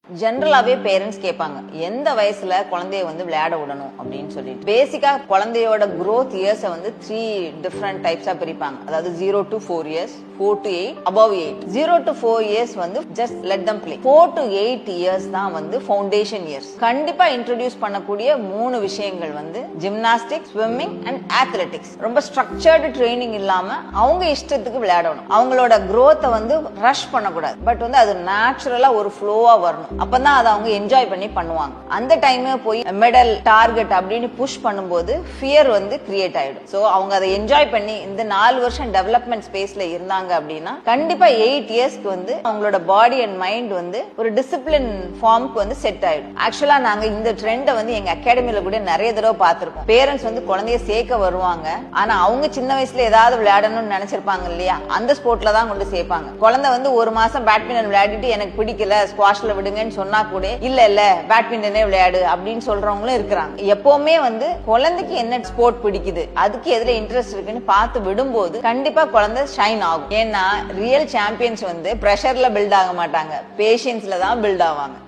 ஜெனரலாவே parents கேட்பாங்க எந்த வயசுல குழந்தைய விளையாட விடணும் அப்படின்னு சொல்லிட்டு. பேசிக்கா குழந்தையோட growth years 3 டிஃபரெண்ட் டைப்ஸா பிரிப்பாங்க. அதாவது 0 to 4 years, 4 to 8, above 8. 0 to 4 years just let them play. 4 to 8 years தான் ஃபவுண்டேஷன் இயர்ஸ். கண்டிப்பா இன்ட்ரோடியூஸ் பண்ணக்கூடிய 3 விஷயங்கள் ஜிம்னாஸ்டிக்ஸ், ஸ்விம்மிங் அண்ட் அத்லெட்டிக்ஸ். ரொம்ப ஸ்ட்ரக்சர்டு ட்ரைனிங் இல்லாம அவங்க இஷ்டத்துக்கு விளையாடணும். அவங்களோட growth ரஷ் பண்ணக்கூடாது. பட் அது நேச்சுரலா ஒரு ஃப்ளோவா வரணும். அப்பதான் அதை அவங்க என்ஜாய் பண்ணி பண்ணுவாங்க. அந்த டைம் போய் மெடல் டார்கெட் அப்படின்னு புஷ் பண்ணும்போது ஃபியர் கிரியேட் ஆயிடும். சோ அவங்க அதை என்ஜாய் பண்ணி இந்த 4 வருஷம் டெவலப்மெண்ட் ஸ்பேஸ்ல இருந்தாங்க அப்படின்னா கண்டிப்பா 8 இயர்ஸ்க்கு அவங்களோட பாடி அண்ட் மைண்ட் ஒரு டிசிப்ளின் ஃபார்முக்கு செட் ஆயிடும். ஆக்சுவலா நாங்க இந்த ட்ரெண்ட எங்க அகாடமில கூட நிறைய தடவை பார்த்திருக்கோம். பேரண்ட்ஸ் குழந்தைய சேர்க்க வருவாங்க. ஆனா அவங்க சின்ன வயசுல ஏதாவது விளையாடணும்னு நினைச்சிருப்பாங்க இல்லையா, அந்த ஸ்போர்ட்ல தான் கொண்டு சேர்ப்பாங்க. குழந்தை 1 மாசம் பேட்மிண்டன் விளையாடிட்டு எனக்கு பிடிக்கல ஸ்குவாஷ்ல விடுங்க சொன்னா கூட இல்ல பேட்மிண்டனே விளையாடு அப்படின்னு சொல்றவங்களும் இருக்கிறாங்க. எப்பவுமே குழந்தைக்கு என்ன ஸ்போர்ட் பிடிக்குது, அதுக்கு எதுல இன்ட்ரெஸ்ட் இருக்குன்னு பார்த்து விடும்போது கண்டிப்பா குழந்தை ஷைன் ஆகும். ஏன்னா ரியல் சாம்பியன்ஸ் பிரஷர்ல பில்ட் ஆக மாட்டாங்க, பேஷன்ஸ்ல தான் பில்ட் ஆவாங்க.